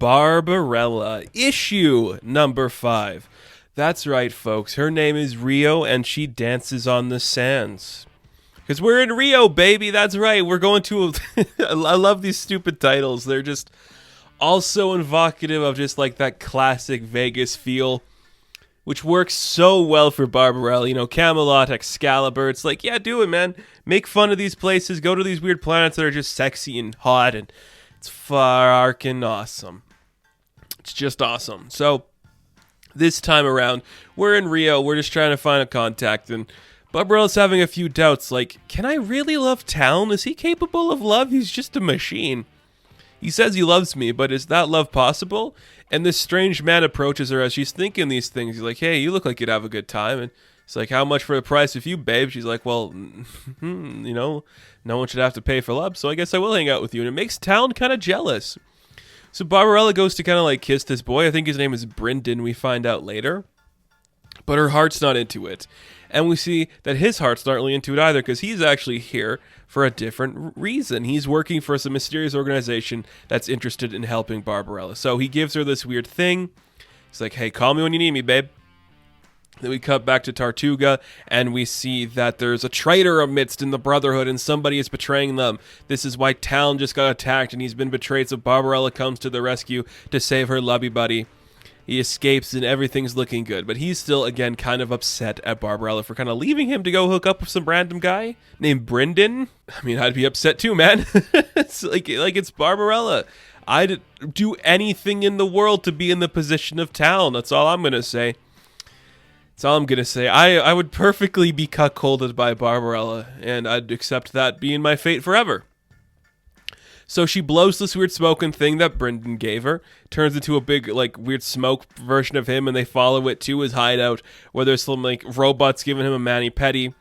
Barbarella, issue number 5. That's right, folks. Her name is Rio, and she dances on the sands. Because we're in Rio, baby. That's right. We're going to... I love these stupid titles. They're just all so evocative of just like that classic Vegas feel, which works so well for Barbarella. You know, Camelot, Excalibur. It's like, yeah, do it, man. Make fun of these places. Go to these weird planets that are just sexy and hot, and it's farkin' awesome. It's just awesome. So, this time around, we're in Rio. We're just trying to find a contact, and Barbarella's having a few doubts. Like, can I really love Taln? Is he capable of love? He's just a machine. He says he loves me, but is that love possible? And this strange man approaches her as she's thinking these things. He's like, hey, you look like you'd have a good time. And he's like, how much for the price of you, babe? She's like, well, you know, no one should have to pay for love, so I guess I will hang out with you. And it makes Taln kind of jealous. So Barbarella goes to kind of like kiss this boy. I think his name is Brendan, we find out later. But her heart's not into it. And we see that his heart's not really into it either, because he's actually here for a different reason. He's working for some mysterious organization that's interested in helping Barbarella. So he gives her this weird thing. He's like, hey, call me when you need me, babe. Then we cut back to Tortuga, and we see that there's a traitor amidst in the Brotherhood, and somebody is betraying them. This is why Taln just got attacked, and he's been betrayed, so Barbarella comes to the rescue to save her lovey buddy. He escapes, and everything's looking good, but he's still, again, kind of upset at Barbarella for kind of leaving him to go hook up with some random guy named Brendan. I mean, I'd be upset too, man. It's like it's Barbarella. I'd do anything in the world to be in the position of Taln. That's all I'm going to say. That's all I'm going to say. I would perfectly be cuckolded by Barbarella, and I'd accept that being my fate forever. So she blows this weird smoking thing that Brendan gave her, turns into a big, like, weird smoke version of him, and they follow it to his hideout, where there's some, like, robots giving him a mani-pedi.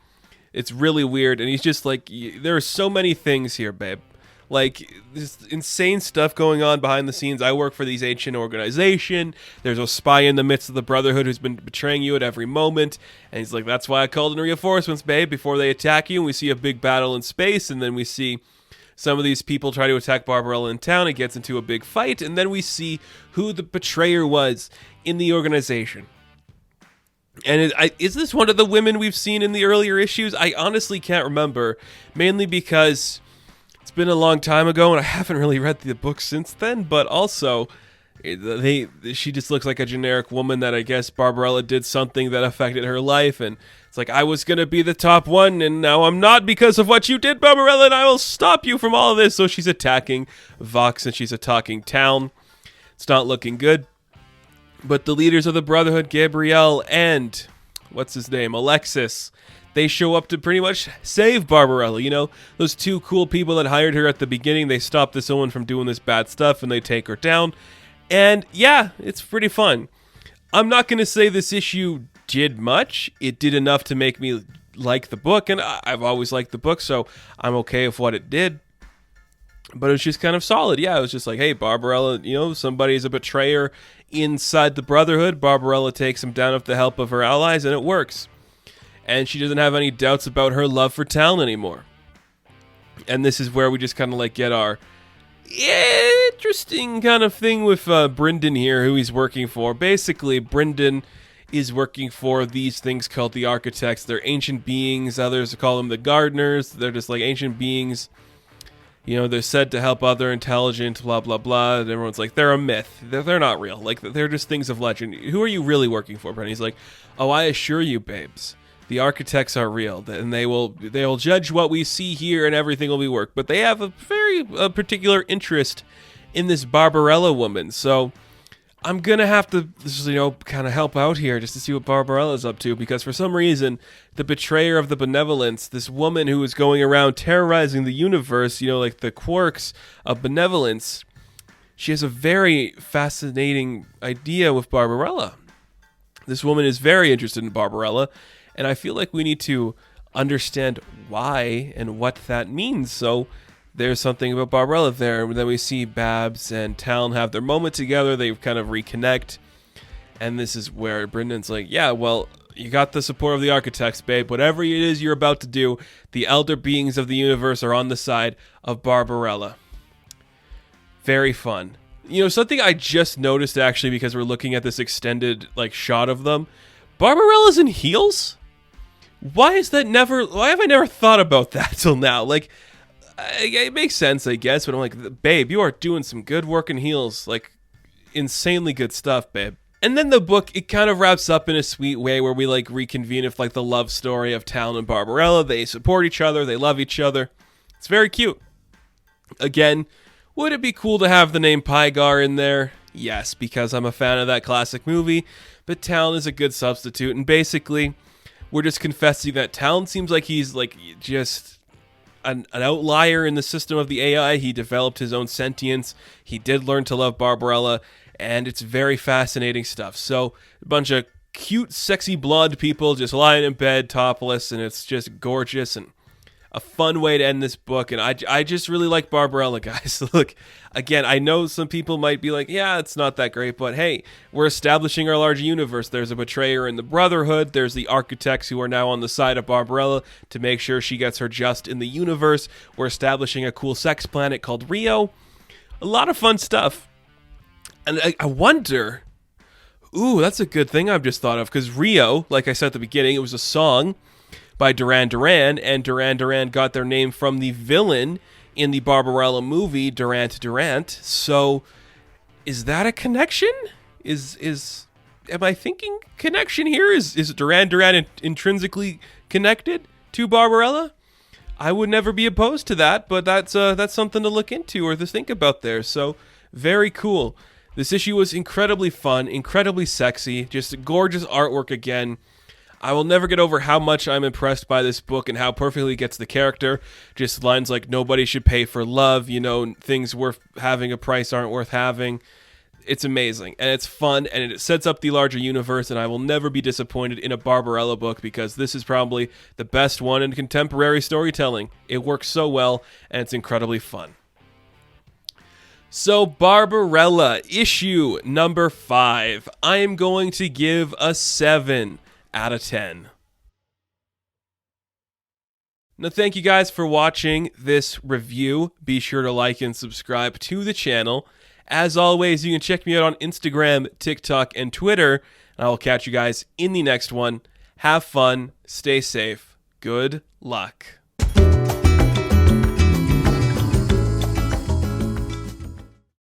It's really weird, and he's just like, there are so many things here, babe. Like, this insane stuff going on behind the scenes. I work for these ancient organization. There's a spy in the midst of the Brotherhood who's been betraying you at every moment. And he's like, that's why I called in reinforcements, babe, before they attack you. And we see a big battle in space, and then we see some of these people try to attack Barbarella in town. It gets into a big fight, and then we see who the betrayer was in the organization. And is this one of the women we've seen in the earlier issues? I honestly can't remember, mainly because it's been a long time ago, and I haven't really read the book since then, but also she just looks like a generic woman that I guess Barbarella did something that affected her life, and it's like, I was going to be the top one, and now I'm not because of what you did, Barbarella, and I will stop you from all of this. So she's attacking Vox, and she's attacking Taln. It's not looking good. But the leaders of the Brotherhood, Gabrielle and, what's his name, Alexis, they show up to pretty much save Barbarella. You know, those two cool people that hired her at the beginning, they stop this woman from doing this bad stuff, and they take her down. And yeah, it's pretty fun. I'm not going to say this issue did much. It did enough to make me like the book, and I've always liked the book, so I'm okay with what it did. But it was just kind of solid. Yeah, it was just like, hey, Barbarella, you know, somebody's a betrayer inside the Brotherhood. Barbarella takes him down with the help of her allies, and it works. And she doesn't have any doubts about her love for Taln anymore. And this is where we just kind of like get our interesting kind of thing with Brendan here, who he's working for. Basically, Brendan is working for these things called the architects. They're ancient beings. Others call them the gardeners. They're just like ancient beings. You know, they're said to help other intelligent, blah, blah, blah. And everyone's like, they're a myth. They're not real. Like, they're just things of legend. Who are you really working for, Brendan? He's like, oh, I assure you, babes, the architects are real, and they will judge what we see here, and everything will be worked. But they have a very particular interest in this Barbarella woman. So I'm gonna have to, you know, kind of help out here just to see what Barbarella's up to, because for some reason, the betrayer of the benevolence, this woman who is going around terrorizing the universe, you know, like the quirks of benevolence, she has a very fascinating idea with Barbarella. This woman is very interested in Barbarella, and I feel like we need to understand why and what that means. So there's something about Barbarella there. And then we see Babs and Taln have their moment together. They kind of reconnect. And this is where Brendan's like, yeah, well, you got the support of the architects, babe. Whatever it is you're about to do, the elder beings of the universe are on the side of Barbarella. Very fun. Something I just noticed actually because we're looking at this extended shot of them. Barbarella's in heels? Why have I never thought about that till now? It makes sense, I guess, but I'm like, babe, you are doing some good work in heels. Insanely good stuff, babe. And then the book, it kind of wraps up in a sweet way where we reconvene with the love story of Taln and Barbarella. They support each other, they love each other. It's very cute. Again, would it be cool to have the name Pygar in there? Yes, because I'm a fan of that classic movie, but Taln is a good substitute, and basically, we're just confessing that Taln seems like he's just an outlier in the system of the AI. He developed his own sentience. He did learn to love Barbarella, and it's very fascinating stuff. So, a bunch of cute, sexy blonde people just lying in bed topless, and it's just gorgeous and a fun way to end this book. And I just really like Barbarella, guys. Look, again, I know some people might be like, yeah, it's not that great, but hey, we're establishing our larger universe. There's a betrayer in the Brotherhood. There's the architects who are now on the side of Barbarella to make sure she gets her just in the universe. We're establishing a cool sex planet called Rio. A lot of fun stuff. And I wonder, that's a good thing I've just thought of, because Rio, like I said at the beginning, it was a song by Duran Duran, and Duran Duran got their name from the villain in the Barbarella movie, Durant Durant. So, is that a connection? Am I thinking connection here? Is Duran Duran intrinsically connected to Barbarella? I would never be opposed to that, but that's something to look into or to think about there. So, very cool. This issue was incredibly fun, incredibly sexy, just gorgeous artwork again. I will never get over how much I'm impressed by this book and how perfectly it gets the character. Just lines like, nobody should pay for love, things worth having a price aren't worth having. It's amazing, and it's fun, and it sets up the larger universe, and I will never be disappointed in a Barbarella book because this is probably the best one in contemporary storytelling. It works so well, and it's incredibly fun. So, Barbarella, issue number 5. I am going to give a 7 out of 10. Now, thank you guys for watching this review. Be sure to like and subscribe to the channel. As always, you can check me out on Instagram, TikTok, and Twitter. And I will catch you guys in the next one. Have fun. Stay safe. Good luck.